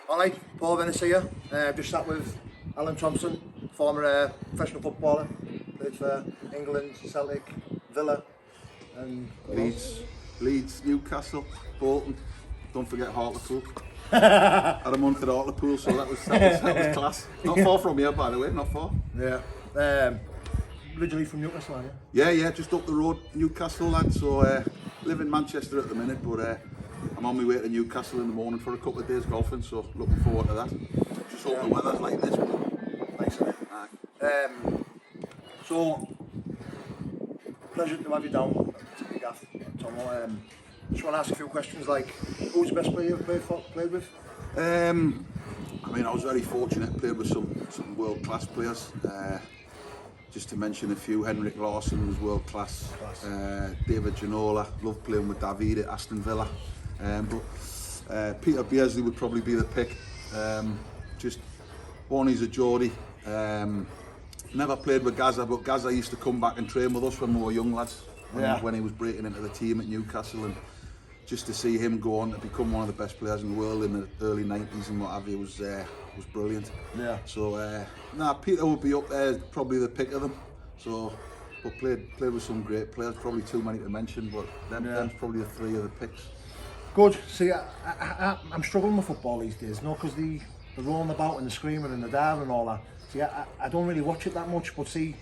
Alright, Paul Venis here. Just sat with Alan Thompson, former professional footballer. Played for England, Celtic, Villa, and Leeds, Newcastle, Bolton. Don't forget Hartlepool. Had a month at Hartlepool, so that was class. Not far from here, by the way, not far. Yeah. Originally from Newcastle, aren't you? Yeah, just up the road, Newcastle lad. So live in Manchester at the minute, but I'm on my way to Newcastle in the morning for a couple of days golfing, so looking forward to that. Just hope the weather's like this. Nice, isn't it? So, pleasure to have you down at the gaff, Tomo. Just want to ask a few questions, like, who's the best player you've played with? I mean, I was very fortunate, played with some world-class players. Just to mention a few, Henrik Larsson was world-class. David Ginola, loved playing with David at Aston Villa. But Peter Beardsley would probably be the pick. Just one, he's a Geordie. Never played with Gaza, but Gaza used to come back and train with us when we were young lads. When he was breaking into the team at Newcastle, and just to see him go on to become one of the best players in the world in the early 90s and what have you was brilliant. Yeah. So Peter would be up there, probably the pick of them. So, but played with some great players, probably too many to mention, but them's probably the three of the picks. Good. See, I'm struggling with football these days, no, because the rolling about and the screaming and the diving and all that. See, I don't really watch it that much, but see,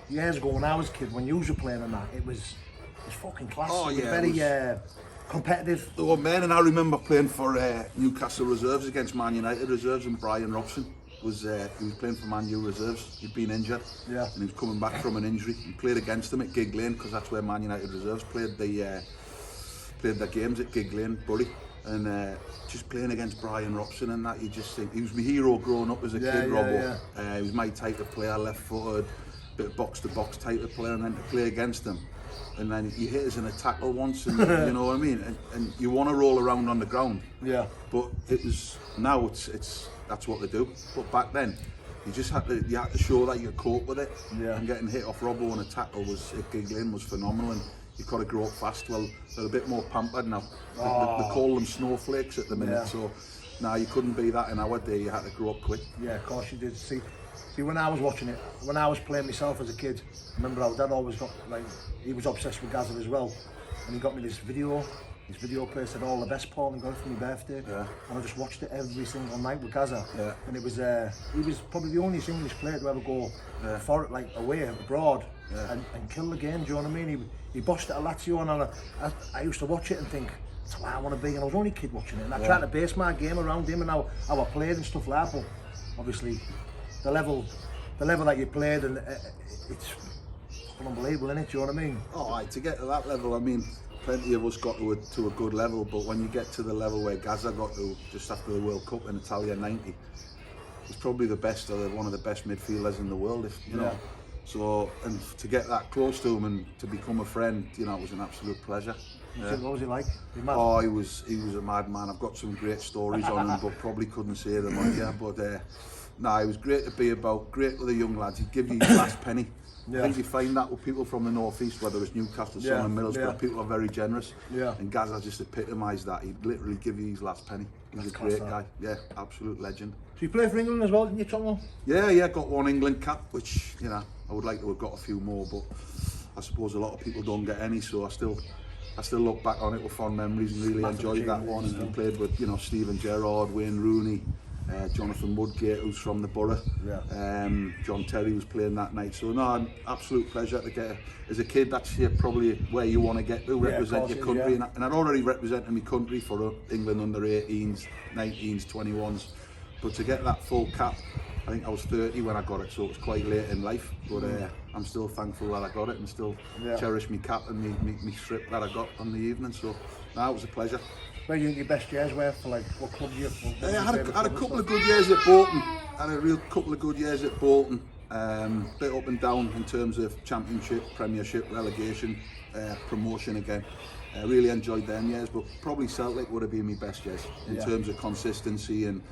years ago when I was a kid, when you were playing on that, it was fucking class. Oh yeah, very competitive. There were men, and I remember playing for Newcastle reserves against Man United reserves, and Brian Robson he was playing for Man U reserves. He'd been injured, and he was coming back from an injury. He played against them at Gig Lane, because that's where Man United reserves played their games at Gig Lane, Bury. And just playing against Brian Robson and that, you just think he was my hero growing up as a kid, Robbo. He was my type of player, left-footed, bit of box-to-box type of player, and then to play against him. And then he hit us in a tackle once, and you know what I mean. And you want to roll around on the ground. Yeah. But it's that's what they do. But back then, you had to show that you could cope with it. Yeah. And getting hit off Robbo on a tackle at Gig Lane was phenomenal. And you've got to grow up fast. Well, they're a bit more pampered now. They call them snowflakes at the minute. Yeah. So now you couldn't be that in our day. You had to grow up quick. Yeah, of course you did. See, when I was watching it, when I was playing myself as a kid, I remember our dad always got, like, he was obsessed with Gaza as well, and he got me this video player said, "All the best, Paul," and got it for my birthday. Yeah. And I just watched it every single night with Gaza. Yeah. And it was he was probably the only English player to ever go for it, like away abroad, and kill the game. Do you know what I mean? He bossed it at Lazio, and I used to watch it and think, that's what I want to be. And I was only a kid watching it, and I tried to base my game around him and how I played and stuff like that. But obviously, the level that you played, and it's unbelievable, isn't it? Do you know what I mean? Oh, to get to that level, I mean, plenty of us got to a good level, but when you get to the level where Gaza got to just after the World Cup in Italia '90, he's probably the best, or one of the best midfielders in the world, if you know. So, and to get that close to him and to become a friend, you know, it was an absolute pleasure. What was he like? Oh, he was a madman. I've got some great stories on him, but probably couldn't say them on here. But no, he was great to be about, great with the young lads. He'd give you his last penny. I think you find that with people from the northeast, whether it's Newcastle, Sunderland, Middlesbrough, people are very generous. And Gaza just epitomised that. He'd literally give you his last penny. He's a great guy. Yeah, absolute legend. So you played for England as well, didn't you, Tomo? Yeah, got one England cap, which, you know, I would like to have got a few more, but I suppose a lot of people don't get any, so I still look back on it with fond memories and really enjoyed that one. And played with, you know, Steven Gerrard, Wayne Rooney, Jonathan Woodgate, who's from the borough. John Terry was playing that night. So no, an absolute pleasure to get. As a kid, that's probably where you want to get to, represent your country. And I'd already represented my country for England under 18s, 19s, 21s. But to get that full cap, I think I was 30 when I got it, so it was quite late in life. But I'm still thankful that I got it, and still cherish my cap and my strip that I got on the evening. So no, it was a pleasure. Where do you think your best years were for, like, what club you? I had a couple of good years at Bolton. Couple of good years at Bolton. Bit up and down in terms of Championship, Premiership, relegation, promotion again. Really enjoyed them years, but probably Celtic would have been my best years in terms of consistency and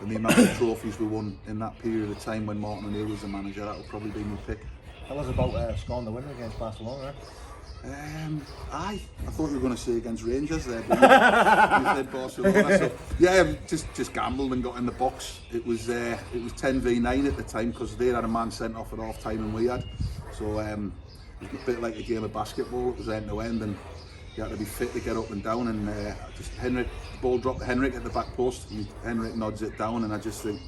the amount of trophies we won in that period of time when Martin O'Neill was the manager. That would probably be my pick. Tell us about scoring the winner against Barcelona. I thought you were going to say against Rangers there, but you said Barcelona. So, yeah, just gambled and got in the box. It was 10v9 at the time because they had a man sent off at half time and we had. So it was a bit like a game of basketball. It was end to end and you had to be fit to get up and down. And the ball dropped to Henrik at the back post and Henrik nods it down and I just think,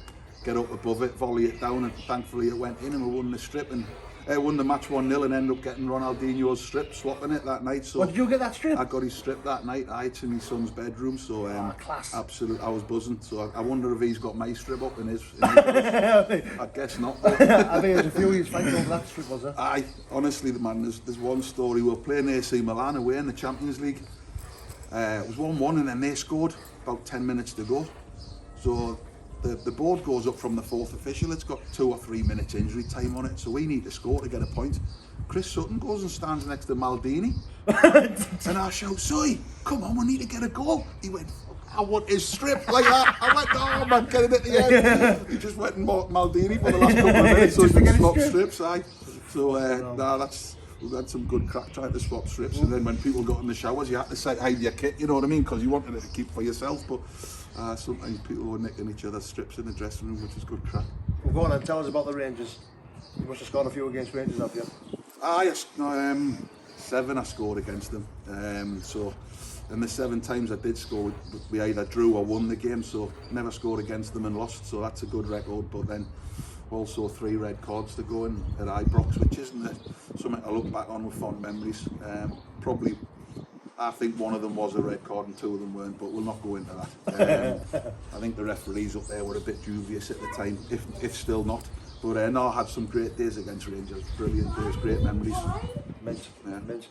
get up above it, volley it down, and thankfully it went in and we won the strip and won the match 1-0 and ended up getting Ronaldinho's strip, swapping it that night. So what, did you get that strip? I got his strip that night. It's in my son's bedroom, so class. Absolutely, I was buzzing. So I wonder if he's got my strip up in his I guess not. I think there's a few years fighting over that strip, was there? Honestly, man, there's one story. We were playing AC Milan away in the Champions League. It was 1-1 and then they scored about 10 minutes to go. So the board goes up from the fourth official. It's got 2 or 3 minutes injury time on it, so we need to score to get a point. Chris Sutton goes and stands next to Maldini and I shout, "Soy, come on, we need to get a goal." He went, "I want his strip," like that. I went, "Oh man, get it at the end." He just went and bought Maldini for the last couple of minutes so he can swap strips. So we had some good crack trying to swap strips, and then when people got in the showers you had to hide your kit, you know what I mean, because you wanted it to keep for yourself. But sometimes people were nicking each other's strips in the dressing room, which is good crack. Well, go on and tell us about the Rangers. You must have scored a few against Rangers, have you? 7 I scored against them. So in the 7 times I did score, we either drew or won the game, so never scored against them and lost, so that's a good record. But then also 3 red cards to go in at Ibrox, which isn't something I look back on with fond memories. Probably, I think one of them was a red card and 2 of them weren't, but we'll not go into that. I think the referees up there were a bit dubious at the time, if still not. But no, I had some great days against Rangers, brilliant days, great memories. Mint. Thanks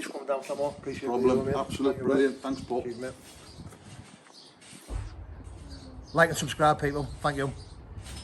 for coming down some more, appreciate it. Problem, absolute brilliant, thanks Paul. Cheers, mate. Like and subscribe, people, thank you.